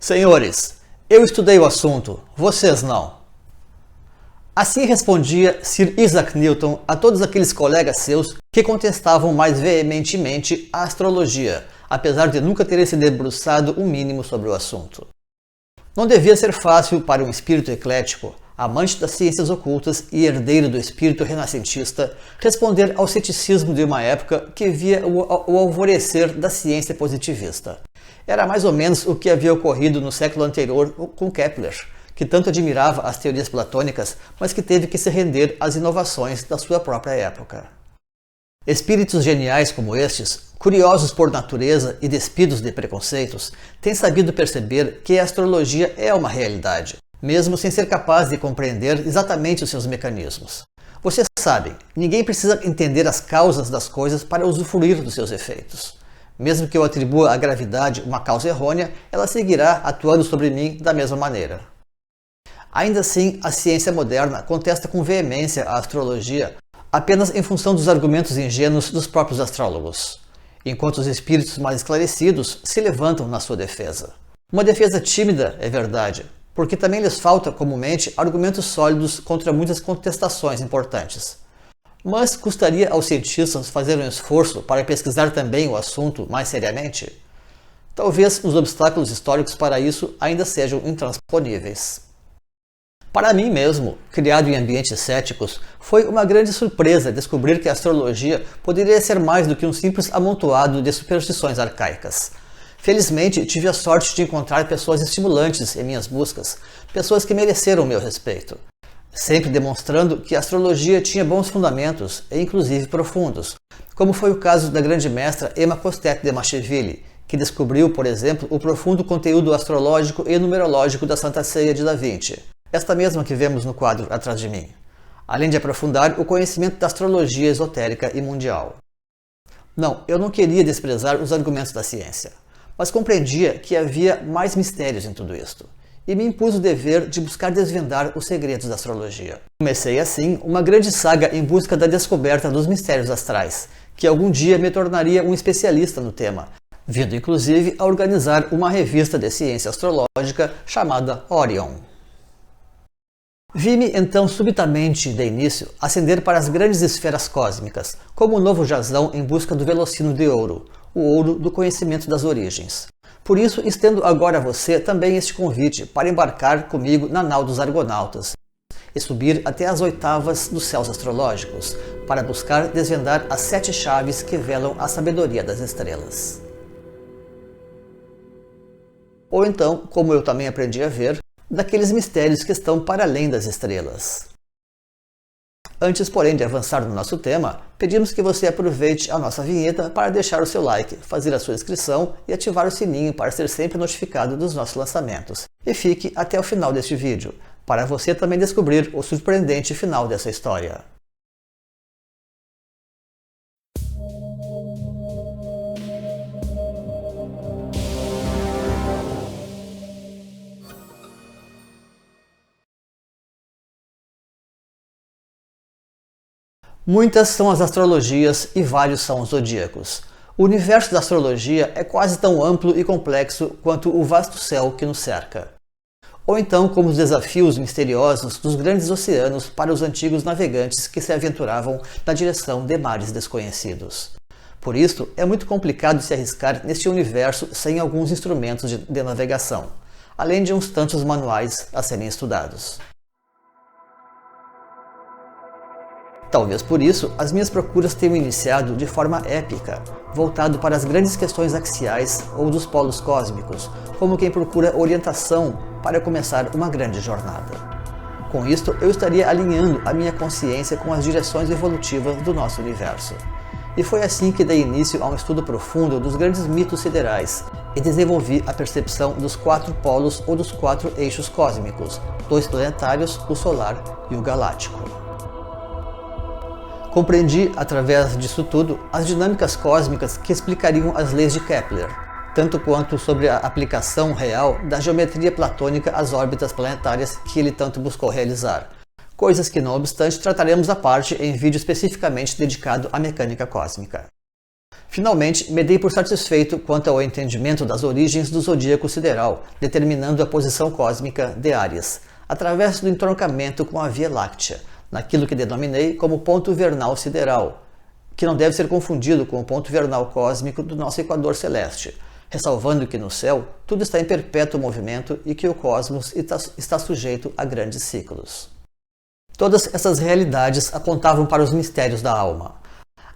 Senhores, eu estudei o assunto, vocês não. Assim respondia Sir Isaac Newton a todos aqueles colegas seus que contestavam mais veementemente a astrologia, apesar de nunca terem se debruçado o mínimo sobre o assunto. Não devia ser fácil para um espírito eclético, amante das ciências ocultas e herdeiro do espírito renascentista, responder ao ceticismo de uma época que via o alvorecer da ciência positivista. Era mais ou menos o que havia ocorrido no século anterior com Kepler, que tanto admirava as teorias platônicas, mas que teve que se render às inovações da sua própria época. Espíritos geniais como estes, curiosos por natureza e despidos de preconceitos, têm sabido perceber que a astrologia é uma realidade, mesmo sem ser capaz de compreender exatamente os seus mecanismos. Vocês sabem, ninguém precisa entender as causas das coisas para usufruir dos seus efeitos. Mesmo que eu atribua à gravidade uma causa errônea, ela seguirá atuando sobre mim da mesma maneira. Ainda assim, a ciência moderna contesta com veemência a astrologia apenas em função dos argumentos ingênuos dos próprios astrólogos, enquanto os espíritos mais esclarecidos se levantam na sua defesa. Uma defesa tímida, é verdade, porque também lhes falta, comumente, argumentos sólidos contra muitas contestações importantes. Mas custaria aos cientistas fazer um esforço para pesquisar também o assunto mais seriamente? Talvez os obstáculos históricos para isso ainda sejam intransponíveis. Para mim mesmo, criado em ambientes céticos, foi uma grande surpresa descobrir que a astrologia poderia ser mais do que um simples amontoado de superstições arcaicas. Felizmente, tive a sorte de encontrar pessoas estimulantes em minhas buscas, pessoas que mereceram meu respeito, sempre demonstrando que a astrologia tinha bons fundamentos, e inclusive profundos, como foi o caso da grande mestra Emma Costet de Macheville, que descobriu, por exemplo, o profundo conteúdo astrológico e numerológico da Santa Ceia de Da Vinci, esta mesma que vemos no quadro atrás de mim, além de aprofundar o conhecimento da astrologia esotérica e mundial. Não, eu não queria desprezar os argumentos da ciência, mas compreendia que havia mais mistérios em tudo isto, e me impus o dever de buscar desvendar os segredos da astrologia. Comecei assim uma grande saga em busca da descoberta dos mistérios astrais, que algum dia me tornaria um especialista no tema, vindo inclusive a organizar uma revista de ciência astrológica chamada Orion. Vi-me então subitamente, de início, ascender para as grandes esferas cósmicas, como um novo jasão em busca do velocino de ouro, o ouro do conhecimento das origens. Por isso, estendo agora a você também este convite para embarcar comigo na nau dos Argonautas e subir até as oitavas dos céus astrológicos, para buscar desvendar as 7 chaves que velam a sabedoria das estrelas. Ou então, como eu também aprendi a ver, daqueles mistérios que estão para além das estrelas. Antes, porém, de avançar no nosso tema, pedimos que você aproveite a nossa vinheta para deixar o seu like, fazer a sua inscrição e ativar o sininho para ser sempre notificado dos nossos lançamentos. E fique até o final deste vídeo, para você também descobrir o surpreendente final dessa história. Muitas são as astrologias e vários são os zodíacos. O universo da astrologia é quase tão amplo e complexo quanto o vasto céu que nos cerca. Ou então como os desafios misteriosos dos grandes oceanos para os antigos navegantes que se aventuravam na direção de mares desconhecidos. Por isso, é muito complicado se arriscar neste universo sem alguns instrumentos de navegação, além de uns tantos manuais a serem estudados. Talvez por isso, as minhas procuras tenham iniciado de forma épica, voltado para as grandes questões axiais ou dos polos cósmicos, como quem procura orientação para começar uma grande jornada. Com isto, eu estaria alinhando a minha consciência com as direções evolutivas do nosso universo. E foi assim que dei início a um estudo profundo dos grandes mitos siderais e desenvolvi a percepção dos 4 polos ou dos 4 eixos cósmicos, 2 planetários, o solar e o galáctico. Compreendi, através disso tudo, as dinâmicas cósmicas que explicariam as leis de Kepler, tanto quanto sobre a aplicação real da geometria platônica às órbitas planetárias que ele tanto buscou realizar, coisas que, não obstante, trataremos à parte em vídeo especificamente dedicado à mecânica cósmica. Finalmente, me dei por satisfeito quanto ao entendimento das origens do zodíaco sideral, determinando a posição cósmica de Áries, através do entroncamento com a Via Láctea, naquilo que denominei como ponto vernal sideral, que não deve ser confundido com o ponto vernal cósmico do nosso equador celeste, ressalvando que no céu tudo está em perpétuo movimento e que o cosmos está sujeito a grandes ciclos. Todas essas realidades apontavam para os mistérios da alma.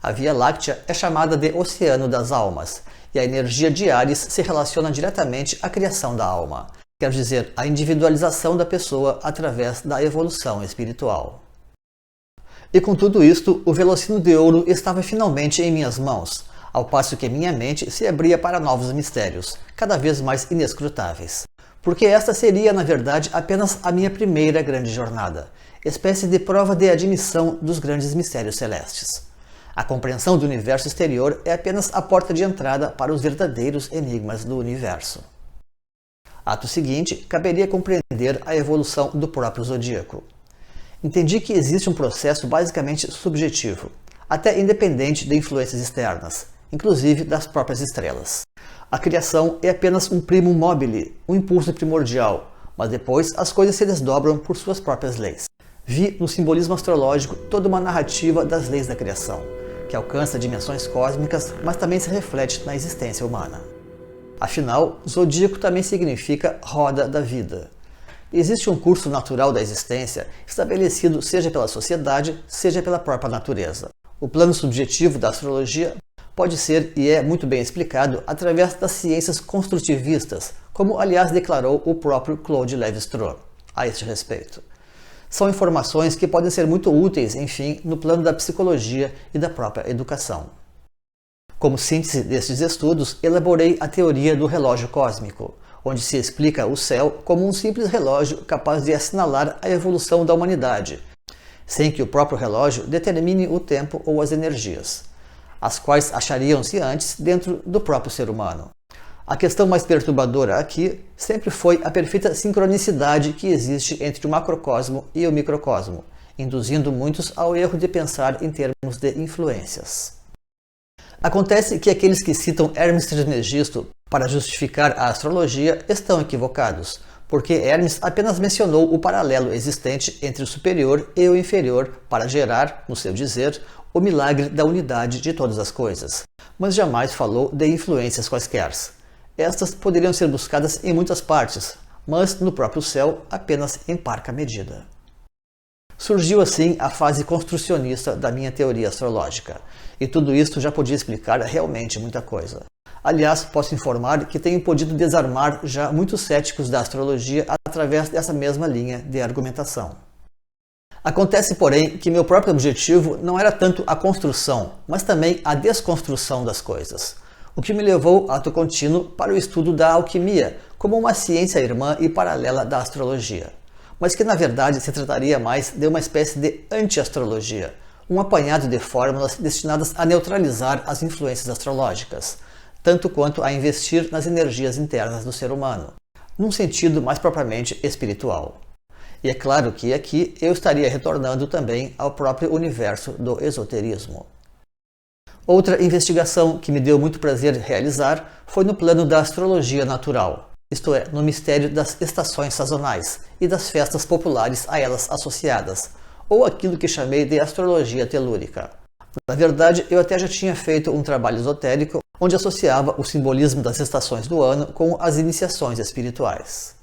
A Via Láctea é chamada de Oceano das Almas, e a energia de Áries se relaciona diretamente à criação da alma, quer dizer, a individualização da pessoa através da evolução espiritual. E com tudo isto, o velocino de ouro estava finalmente em minhas mãos, ao passo que minha mente se abria para novos mistérios, cada vez mais inescrutáveis. Porque esta seria, na verdade, apenas a minha primeira grande jornada, espécie de prova de admissão dos grandes mistérios celestes. A compreensão do universo exterior é apenas a porta de entrada para os verdadeiros enigmas do universo. Ato seguinte, caberia compreender a evolução do próprio zodíaco. Entendi que existe um processo basicamente subjetivo, até independente de influências externas, inclusive das próprias estrelas. A criação é apenas um primum mobile, um impulso primordial, mas depois as coisas se desdobram por suas próprias leis. Vi no simbolismo astrológico toda uma narrativa das leis da criação, que alcança dimensões cósmicas, mas também se reflete na existência humana. Afinal, zodíaco também significa roda da vida. Existe um curso natural da existência estabelecido seja pela sociedade, seja pela própria natureza. O plano subjetivo da astrologia pode ser e é muito bem explicado através das ciências construtivistas, como aliás declarou o próprio Claude Lévi-Strauss a este respeito. São informações que podem ser muito úteis, enfim, no plano da psicologia e da própria educação. Como síntese destes estudos, elaborei a teoria do relógio cósmico, onde se explica o céu como um simples relógio capaz de assinalar a evolução da humanidade, sem que o próprio relógio determine o tempo ou as energias, as quais achariam-se antes dentro do próprio ser humano. A questão mais perturbadora aqui sempre foi a perfeita sincronicidade que existe entre o macrocosmo e o microcosmo, induzindo muitos ao erro de pensar em termos de influências. Acontece que aqueles que citam Hermes Trismegisto para justificar a astrologia estão equivocados, porque Hermes apenas mencionou o paralelo existente entre o superior e o inferior para gerar, no seu dizer, o milagre da unidade de todas as coisas, mas jamais falou de influências quaisquer. Estas poderiam ser buscadas em muitas partes, mas no próprio céu apenas em parca medida. Surgiu assim a fase construcionista da minha teoria astrológica, e tudo isto já podia explicar realmente muita coisa. Aliás, posso informar que tenho podido desarmar já muitos céticos da astrologia através dessa mesma linha de argumentação. Acontece, porém, que meu próprio objetivo não era tanto a construção, mas também a desconstrução das coisas, o que me levou, ato contínuo, para o estudo da alquimia, como uma ciência irmã e paralela da astrologia, mas que na verdade se trataria mais de uma espécie de anti-astrologia, um apanhado de fórmulas destinadas a neutralizar as influências astrológicas, tanto quanto a investir nas energias internas do ser humano, num sentido mais propriamente espiritual. E é claro que aqui eu estaria retornando também ao próprio universo do esoterismo. Outra investigação que me deu muito prazer realizar foi no plano da astrologia natural, isto é, no mistério das estações sazonais e das festas populares a elas associadas, ou aquilo que chamei de astrologia telúrica. Na verdade, eu até já tinha feito um trabalho esotérico onde associava o simbolismo das estações do ano com as iniciações espirituais.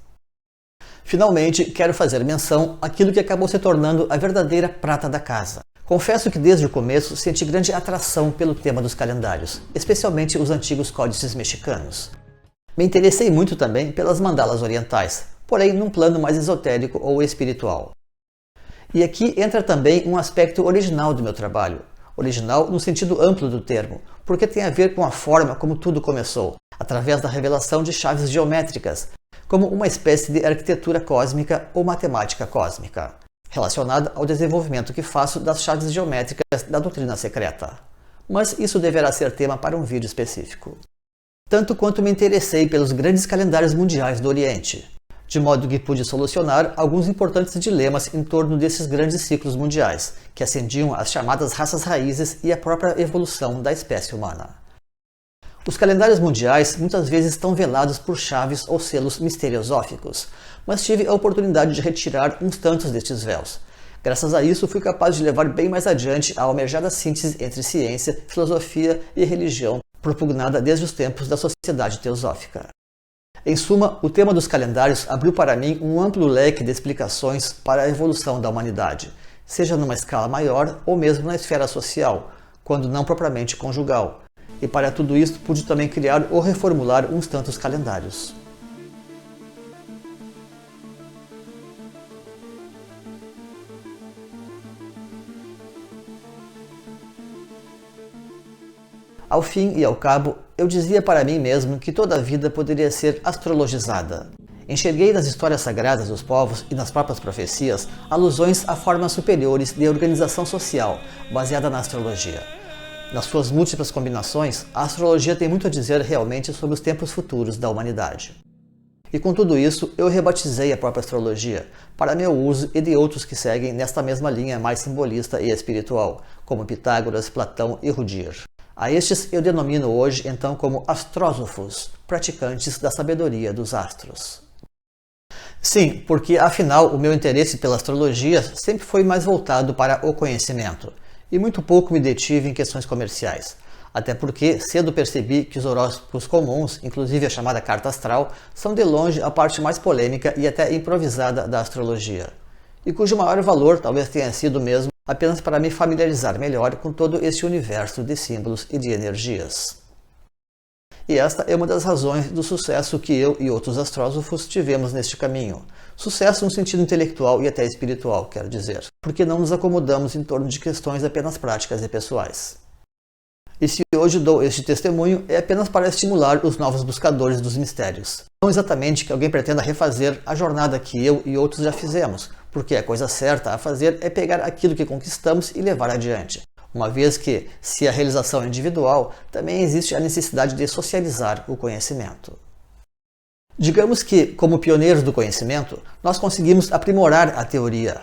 Finalmente, quero fazer menção àquilo que acabou se tornando a verdadeira prata da casa. Confesso que desde o começo senti grande atração pelo tema dos calendários, especialmente os antigos códices mexicanos. Me interessei muito também pelas mandalas orientais, porém num plano mais esotérico ou espiritual. E aqui entra também um aspecto original do meu trabalho, original no sentido amplo do termo, porque tem a ver com a forma como tudo começou, através da revelação de chaves geométricas, como uma espécie de arquitetura cósmica ou matemática cósmica, relacionada ao desenvolvimento que faço das chaves geométricas da doutrina secreta. Mas isso deverá ser tema para um vídeo específico. Tanto quanto me interessei pelos grandes calendários mundiais do Oriente, de modo que pude solucionar alguns importantes dilemas em torno desses grandes ciclos mundiais, que acendiam as chamadas raças raízes e a própria evolução da espécie humana. Os calendários mundiais muitas vezes estão velados por chaves ou selos misteriosóficos, mas tive a oportunidade de retirar uns tantos destes véus. Graças a isso, fui capaz de levar bem mais adiante a almejada síntese entre ciência, filosofia e religião, propugnada desde os tempos da sociedade teosófica. Em suma, o tema dos calendários abriu para mim um amplo leque de explicações para a evolução da humanidade, seja numa escala maior ou mesmo na esfera social, quando não propriamente conjugal. E para tudo isso pude também criar ou reformular uns tantos calendários. Ao fim e ao cabo, eu dizia para mim mesmo que toda a vida poderia ser astrologizada. Enxerguei nas histórias sagradas dos povos e nas próprias profecias alusões a formas superiores de organização social, baseada na astrologia. Nas suas múltiplas combinações, a astrologia tem muito a dizer realmente sobre os tempos futuros da humanidade. E com tudo isso, eu rebatizei a própria astrologia, para meu uso e de outros que seguem nesta mesma linha mais simbolista e espiritual, como Pitágoras, Platão e Rudyard. A estes eu denomino hoje então como astrósofos, praticantes da sabedoria dos astros. Sim, porque afinal o meu interesse pela astrologia sempre foi mais voltado para o conhecimento, e muito pouco me detive em questões comerciais. Até porque cedo percebi que os horóscopos comuns, inclusive a chamada carta astral, são de longe a parte mais polêmica e até improvisada da astrologia, e cujo maior valor talvez tenha sido mesmo apenas para me familiarizar melhor com todo esse universo de símbolos e de energias. E esta é uma das razões do sucesso que eu e outros astrósofos tivemos neste caminho. Sucesso no sentido intelectual e até espiritual, quero dizer, porque não nos acomodamos em torno de questões apenas práticas e pessoais. E se hoje dou este testemunho, é apenas para estimular os novos buscadores dos mistérios. Não exatamente que alguém pretenda refazer a jornada que eu e outros já fizemos, porque a coisa certa a fazer é pegar aquilo que conquistamos e levar adiante. Uma vez que, se a realização é individual, também existe a necessidade de socializar o conhecimento. Digamos que, como pioneiros do conhecimento, nós conseguimos aprimorar a teoria,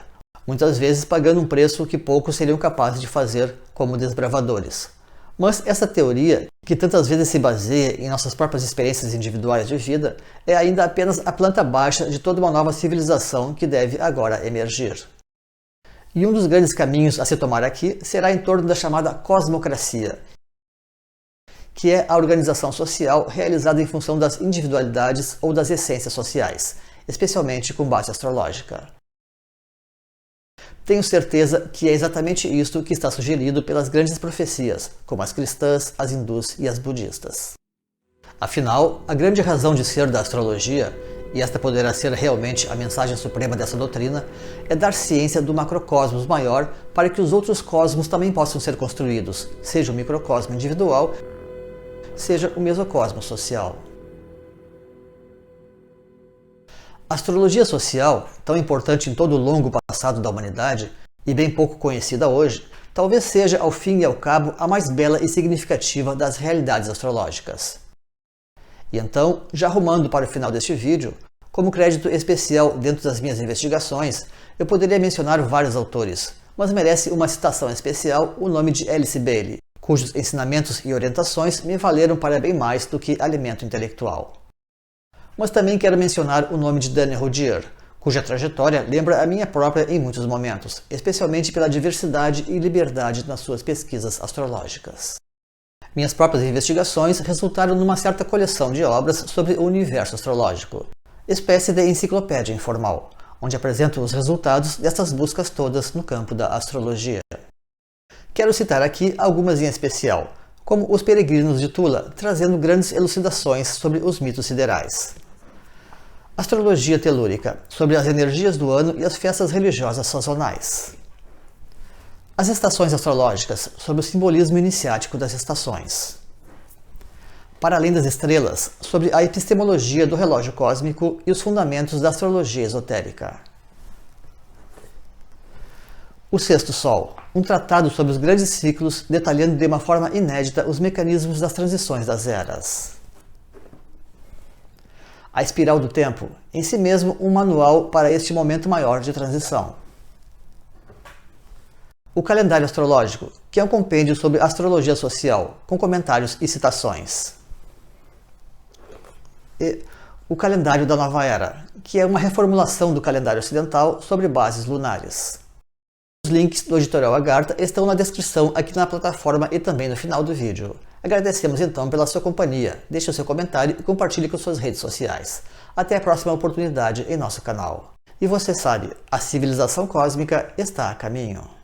muitas vezes pagando um preço que poucos seriam capazes de fazer como desbravadores. Mas essa teoria, que tantas vezes se baseia em nossas próprias experiências individuais de vida, é ainda apenas a planta baixa de toda uma nova civilização que deve agora emergir. E um dos grandes caminhos a se tomar aqui será em torno da chamada cosmocracia, que é a organização social realizada em função das individualidades ou das essências sociais, especialmente com base astrológica. Tenho certeza que é exatamente isto que está sugerido pelas grandes profecias, como as cristãs, as hindus e as budistas. Afinal, a grande razão de ser da astrologia, e esta poderá ser realmente a mensagem suprema dessa doutrina, é dar ciência do macrocosmos maior para que os outros cosmos também possam ser construídos, seja o microcosmo individual, seja o mesocosmo social. A astrologia social, tão importante em todo o longo passado da humanidade e bem pouco conhecida hoje, talvez seja, ao fim e ao cabo, a mais bela e significativa das realidades astrológicas. E então, já rumando para o final deste vídeo, como crédito especial dentro das minhas investigações, eu poderia mencionar vários autores, mas merece uma citação especial o nome de Alice Bailey, cujos ensinamentos e orientações me valeram para bem mais do que alimento intelectual. Mas também quero mencionar o nome de Daniel Rudyard, cuja trajetória lembra a minha própria em muitos momentos, especialmente pela diversidade e liberdade nas suas pesquisas astrológicas. Minhas próprias investigações resultaram numa certa coleção de obras sobre o universo astrológico, espécie de enciclopédia informal, onde apresento os resultados dessas buscas todas no campo da astrologia. Quero citar aqui algumas em especial, como Os Peregrinos de Tula, trazendo grandes elucidações sobre os mitos siderais. Astrologia telúrica, sobre as energias do ano e as festas religiosas sazonais. As estações astrológicas, sobre o simbolismo iniciático das estações. Para além das estrelas, sobre a epistemologia do relógio cósmico e os fundamentos da astrologia esotérica. O Sexto Sol, um tratado sobre os grandes ciclos, detalhando de uma forma inédita os mecanismos das transições das eras. A Espiral do Tempo, em si mesmo um manual para este momento maior de transição. O Calendário Astrológico, que é um compêndio sobre astrologia social, com comentários e citações. e o calendário da nova era, que é uma reformulação do calendário ocidental sobre bases lunares. Os links do editorial Agartha estão na descrição aqui na plataforma e também no final do vídeo. Agradecemos então pela sua companhia, deixe o seu comentário e compartilhe com suas redes sociais. Até a próxima oportunidade em nosso canal. E você sabe, a civilização cósmica está a caminho.